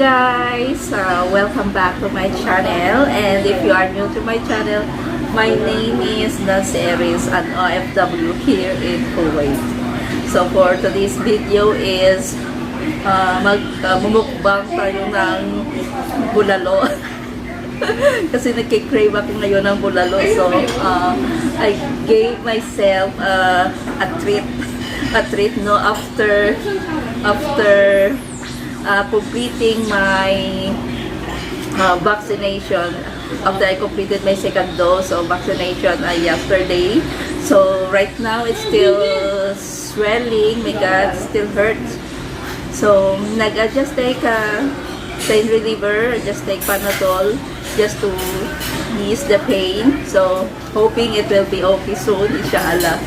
guys! Welcome back to my channel, and if you are new to my channel, my name is Naseris, an OFW here in Kuwait. So for today's video is mumukbang tayo ng bulalo. Kasi nagkikrave ako ngayon ng bulalo, so I gave myself a treat no, after completing my vaccination. After I completed my second dose of vaccination yesterday. So right now it's still swelling, my God, still hurts. So just take pain reliever, just take Panadol just to ease the pain. So hoping it will be okay soon, inshallah.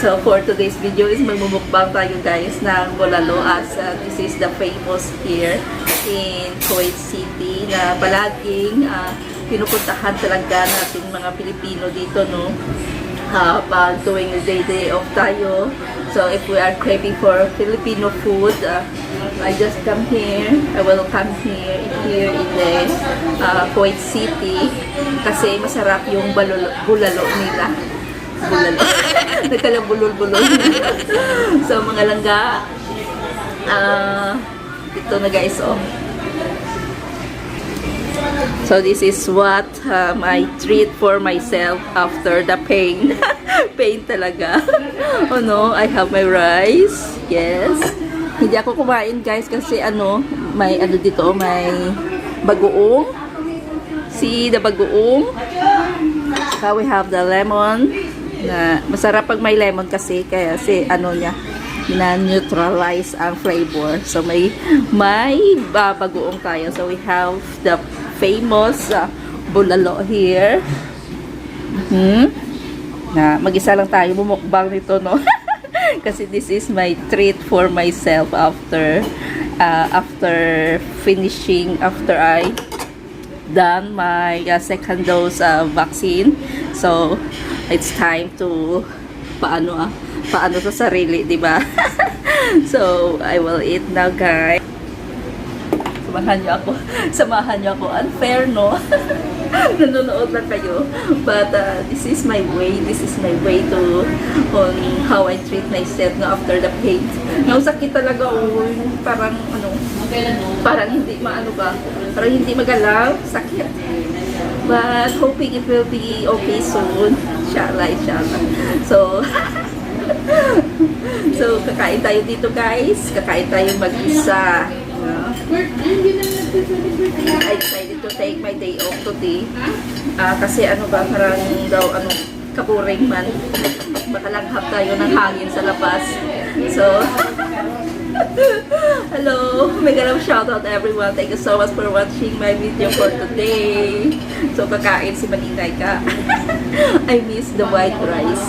So for today's video is magmumukbang tayo guys ng bulalo, as this is the famous here in Kuwait City na palaging pinupuntahan talaga natin mga Pilipino dito, no, pag tuwing day off tayo. So if we are craving for Filipino food, I just come here. I will come here in the Kuwait City kasi masarap yung bulalo nila. Bulalo. Nagkalang bulol-bulol. So, mga langga. Ito na guys, oh. So, this is what my treat for myself after the pain. Pain talaga. Oh no, I have my rice. Yes. Hindi ako kumain guys kasi may dito, may bagoong. See the bagoong. Saka we have the lemon. Na masarap pag may lemon kasi niya na-neutralize ang flavor. So may bagoong tayo. So we have the famous bulalo here. Na mag-isa lang tayo bumukbang nito, no. Kasi this is my treat for myself after I done my second dose vaccine. So it's time to paano sa sarili, di ba? So I will eat now guys. Samahan niyo ako. Unfair, no? Nanonood lang kayo. But this is my way to on how I treat myself no, after the pain. Yung sakit talaga, parang hindi parang hindi magalaw, sakit. But hoping it will be okay soon. Inshallah. So kakain tayo dito guys. Kakain tayo mag-isa. I decided to take my day off today. Kasi parang daw kaburing man. Makalanghap tayo ng hangin sa labas. So hello, mega love shout out everyone. Thank you so much for watching my video for today. So kakain si Maninay ka. I miss the white rice.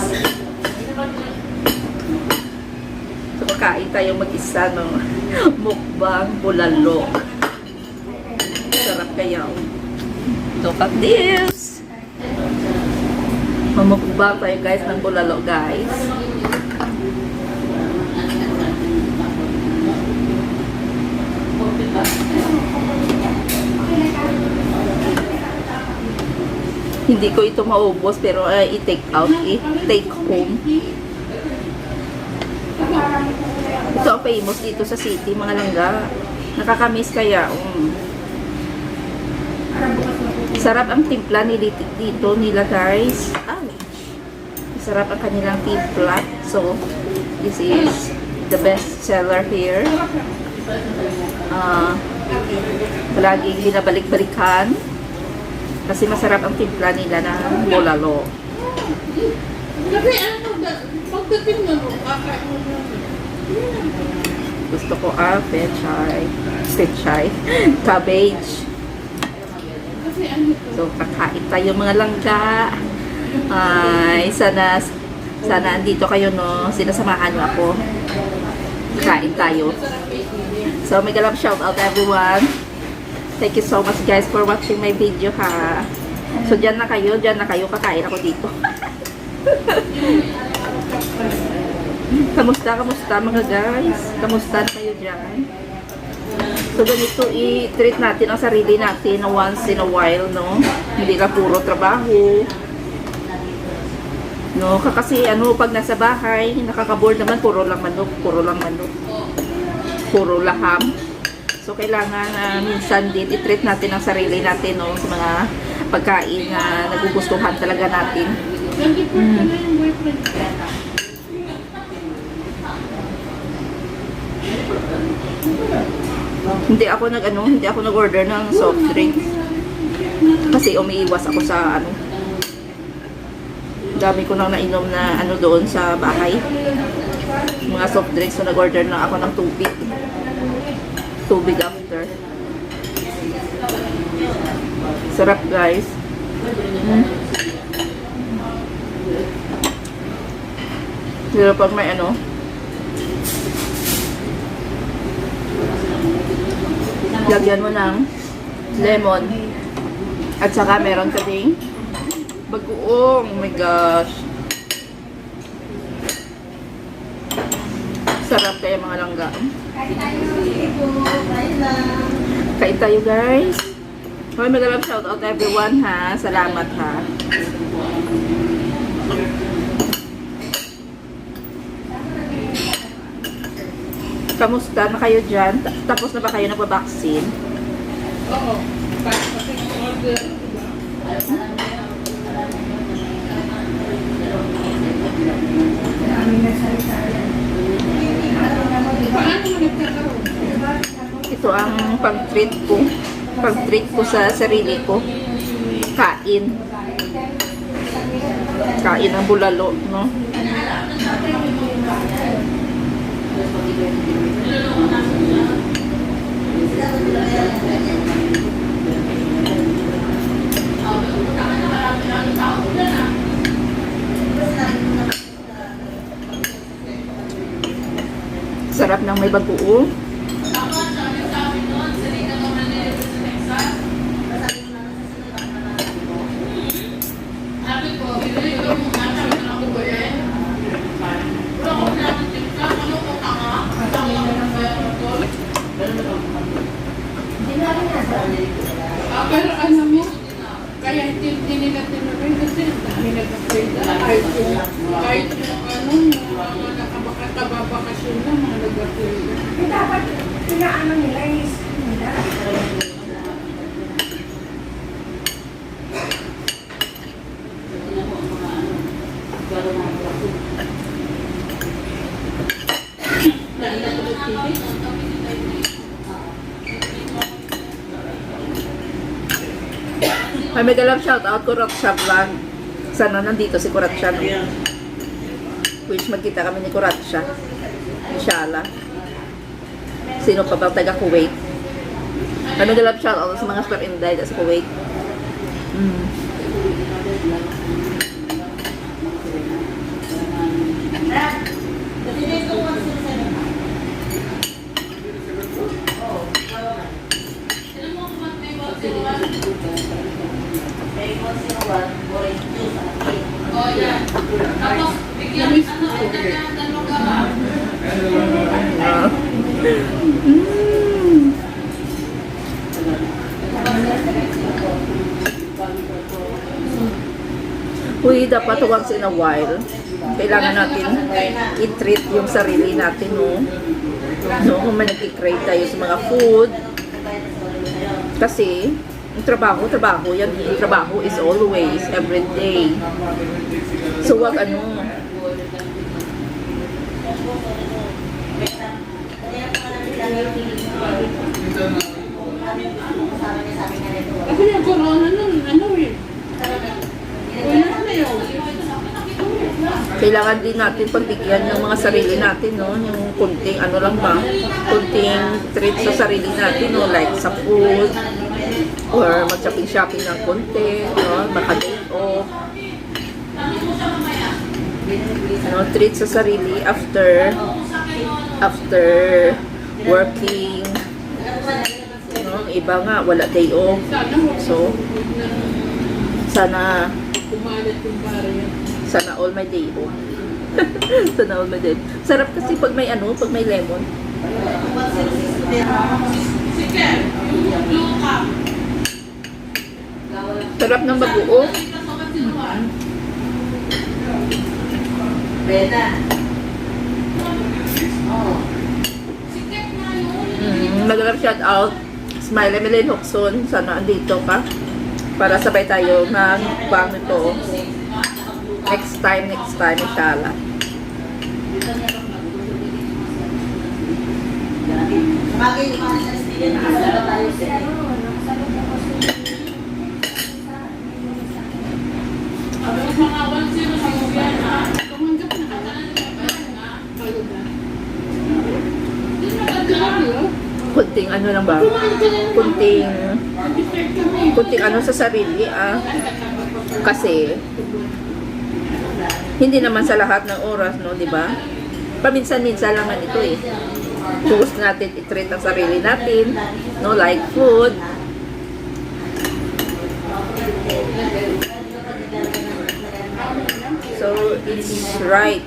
So kakain tayo mag-isa, no. Mukbang bulalo. Sarap kaya. Look at this. Mamukbang tayo guys ng bulalo guys. Hindi ko ito maubos pero i-take out, i-take home. Ito ang famous dito sa city, mga langga. Nakakamiss kaya. Sarap ang timpla dito nila guys. Sarap ang kanilang timpla. So this is the best seller here. Palaging binabalik-balikan kasi masarap ang timpla nila ng bulalo. Gusto ko pechay, cabbage. So kakain tayo mga langga. Ay, sana andito kayo, no. Sinasamahan niyo ako. Kain tayo. So mega love shout out everyone. Thank you so much guys for watching my video, ha. So dyan na kayo, kakain ako dito. Kamusta mga guys? Kamusta kayo dyan? So ganito i-treat natin ang sarili natin na once in a while, no? Hindi lang puro trabaho. No, kasi ano, pag nasa bahay, nakaka-board naman, puro lang manok, puro laham. So kailangan minsan din i-treat natin ang sarili natin, no, sa mga pagkain na nagugustuhan talaga natin. Hindi ako nag-order ng soft drinks. Kasi umiiwas ako sa ano. Dami ko nang nainom na ano doon sa bahay. Mga soft drinks, so nag-order na ako ng tubig. Tubig after. Sarap, guys. Pero pag may ano, lagyan mo ng lemon. At saka meron ka ding bagoong. Oh my gosh. Sarap kaya mga langga. Kain tayo, guys. Hoy, mag-alap shout out everyone, ha. Salamat, ha. Kamusta na kayo dyan? Tapos na ba kayo nagpa-vaccine? Oo. Ito ang pang-treat ko. Pang-treat ko sa sarili ko. Kain. Kain ng bulalo, no? Sarap ng may bagoong. Pero alam mo, kaya hindi nila tinuloy kasi dahil nag-upgrade kahit yung ano, mga nakabakasyon na mga nag-upgrade. Dapat pinaano nila is nila. May megalang shoutout ko Raksha Vlog. Sana nandito si Kuratsya, no? Wish magkita kami ni Kuratsya. Inshallah. Sino pa bang taga Kuwait? May megalang shoutout sa mga spare inday sa Kuwait. Oh, yeah. Tapos, bigyan ano, dalawa ka. Uy, dapat once in a while, kailangan natin i-treat yung sarili natin, no? No, kung may nag-crave tayo sa mga food. Kasi, yung trabaho yan. Yung trabaho is always, every day. So, wag ano. Kasi yung corona nun, ano eh. Wala na yun. Kailangan din natin pagbigyan ng mga sarili natin, no? Yung kunting ano lang ba? Kunting treat sa sarili natin, no? Like sa food, or mag-shopping ng konti, no? Baka day off. No? Treat sa sarili after working. No? Iba nga, wala day off. So, sana Kumalat yung pare yan. sana all my day off. Sana all my day. Sarap kasi pag may ano, pag may lemon. Sarap ng bagoong. Nag-love shout out Smiley Melin Hokson, sana andito ka para sabay tayo mag-bang ito next time inshallah. Kunting ano lang ba? Kunting ano sa sarili kasi hindi naman sa lahat ng oras, no, di ba? Paminsan-minsan lang ito eh. Gusto natin i-treat ang sarili natin, no, like food. So it's right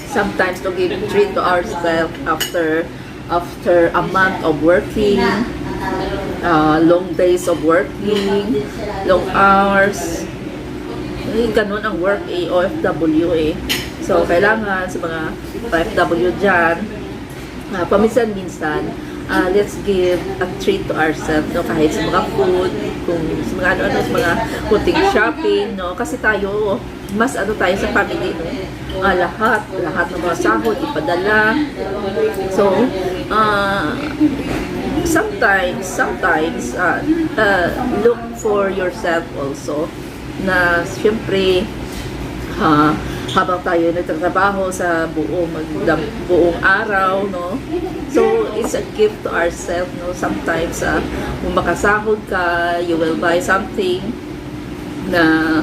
sometimes to give treat to ourselves after a month of working, long days of working, long hours. Ganun ang work OFW eh. So kailangan sa mga OFW dyan, paminsan-minsan, let's give a treat to ourselves, no, kahit sa mga food, kung sa mga ano sa mga kunting shopping, no, kasi tayo mas tayo sa family, no, lahat ng mga sahod ipadala. So sometimes look for yourself also, na siyempre habang tayo nagtatrabaho sa buong araw, no, so it's a gift to ourselves, no. Sometimes kung makasahod ka, you will buy something na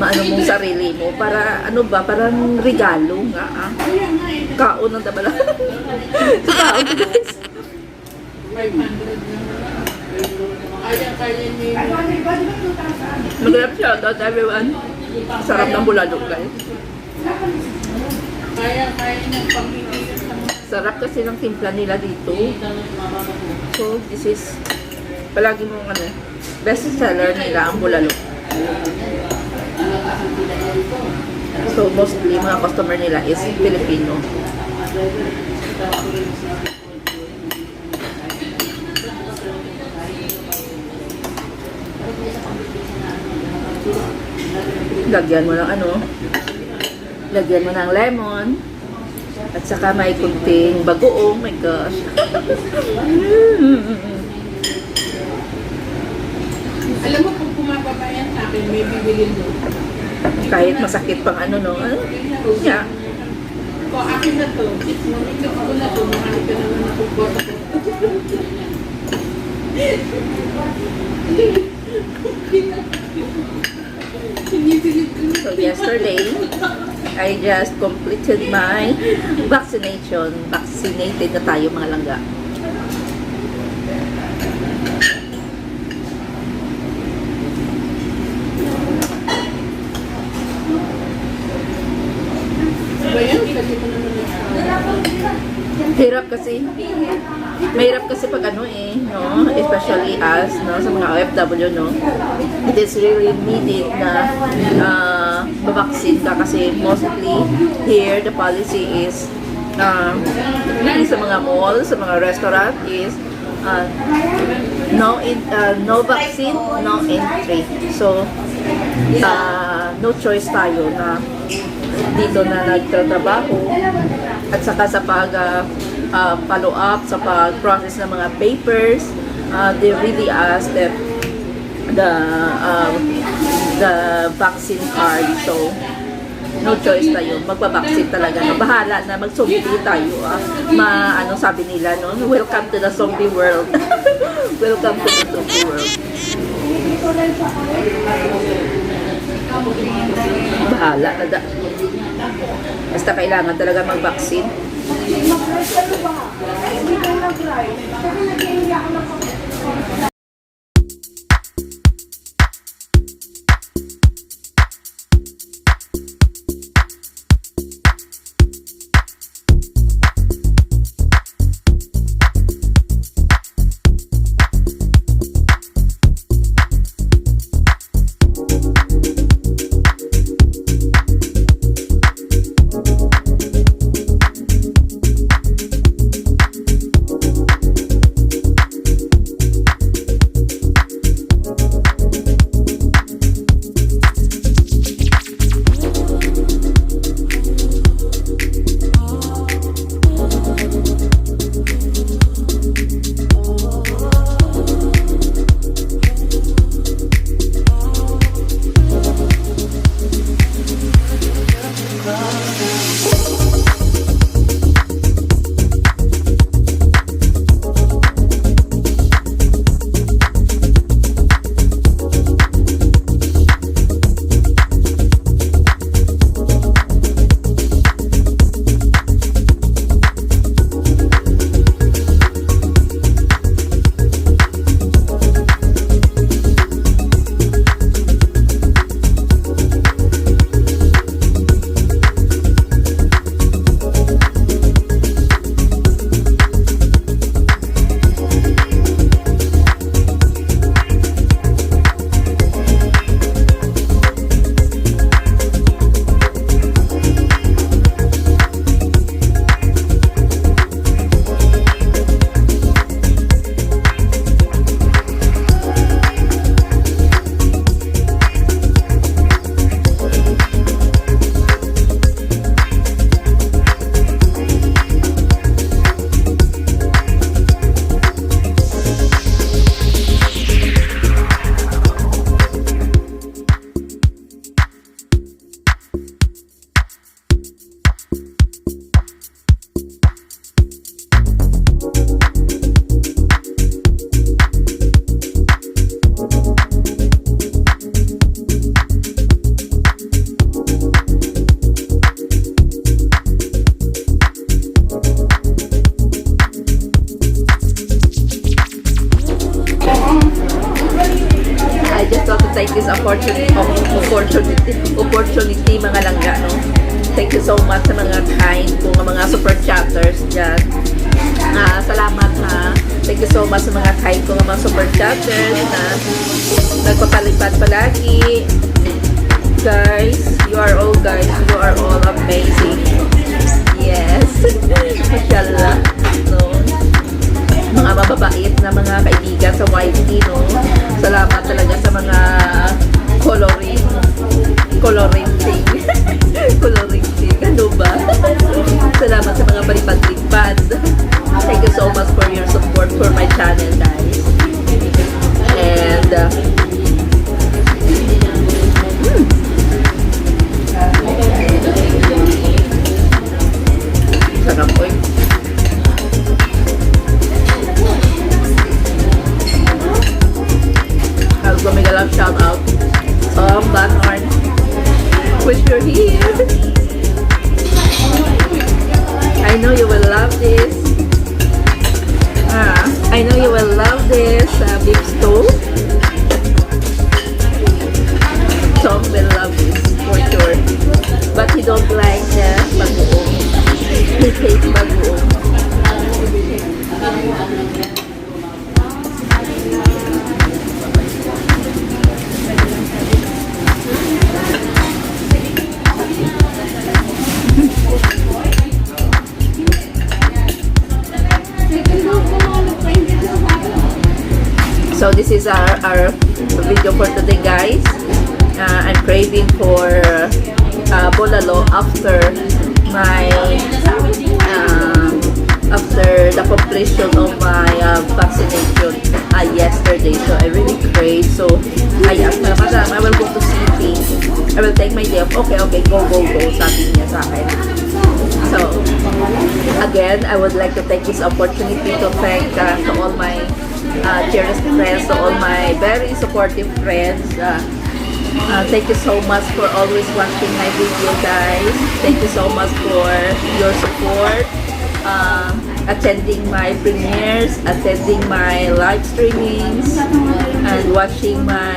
maano mong sarili mo para parang regalo nga kaon ng tabala. Kaon guys. 500 ni Mag-love shout out everyone. Sarap ng bulalo guys. kaya ng pamilya sa mga Sarap kasi ng timpla nila dito. So this is palagi mong best seller nila ang bulalo. So mostly mga customer nila is Filipino. Lagyan mo ng lagyan mo ng lemon at saka may kunting bagoong. My gosh. alam mo kung pumapabayan sa akin, may bibilin doon. Kahit masakit pang no? Yeah. Ko akin na to. Mamikot ko na to. Makamit ka naman ako po. So yesterday, I just completed my vaccination. Vaccinated na tayo mga langga. Bayan, kasi ko naman Hirap kasi. Mahirap kasi pag no? Especially us, no? Sa mga OFW, no? It is really needed na babaksin ka kasi mostly here, the policy is sa mga mall, sa mga restaurant is no vaccine, no entry. So, no choice tayo na dito na nagtatrabaho at saka sa follow up sa pag-process ng mga papers, they really ask that the vaccine card. So no choice tayo, magpa-vaccine talaga. Bahala na mag-zombie tayo. Sabi nila, no? Welcome to the zombie world. Welcome to the zombie world. Bahala na basta kailangan talaga mag-vaccine. Mag-rice ka ba? Hindi ka nag-rice. Kasi nag-iingi ako ng take this opportunity mga langga, no? Thank you so much sa mga kind kong mga super chatters dyan. Salamat ha. Thank you so much sa mga kind kong mga super chatters na nagpapalipad palagi. Guys, you are all amazing. Yes. Mashallah. No? Mga mababait na mga kaibigan sa YT, no? Salamat talaga sa mga coloring thing. Coloring thing. Ano ba? Salamat sa mga palipad-lipad. Thank you so much for your support for my channel, guys. And sarap po eh. I'll go make a love shout out. Bernard, wish you're here. I know you will love this. I know you will love this beef stew. Tom will love this for sure. But he don't like the bagoong. He hates bagoong. So this is our video for today, guys. I'm craving for bulalo after the completion of my vaccination yesterday. So I really crave. So I asked my madam, I will go to city. I will take my day off. Okay, go. Sabi niya sa akin. So again, I would like to take this opportunity to thank to all my dearest friends, to all my very supportive friends. Thank you so much for always watching my video, guys. Thank you so much for your support, attending my premieres, attending my live streamings, and watching my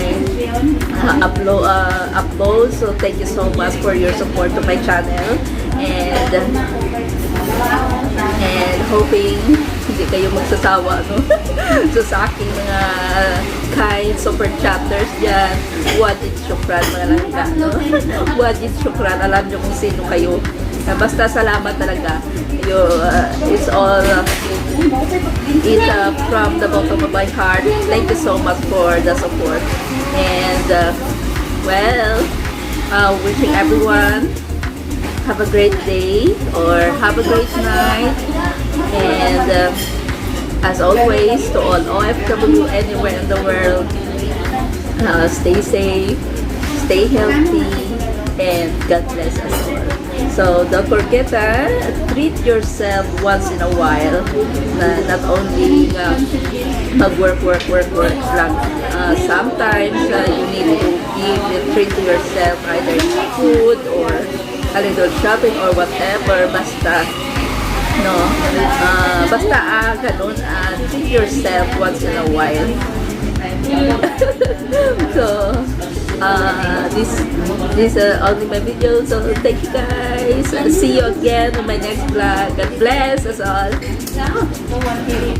uploads. So thank you so much for your support to my channel, and hoping hindi kayo magsasawa, no? So sa aking mga kind super chatters dyan, wajid syukran mga langga, no? Wajid syukran, alam nyo kung sino kayo. Basta salamat talaga. It's all from the bottom of my heart. Thank you so much for the support. And wishing everyone have a great day or have a great night. And as always, to all OFW anywhere in the world, stay safe, stay healthy, and God bless us all. So don't forget, treat yourself once in a while. Not only mag-work lang. Sometimes you need to give a treat to yourself, either food or a little shopping or whatever. Basta ganun, treat yourself once in a while. So this only my video. So thank you, guys. See you again in my next vlog. God bless us all.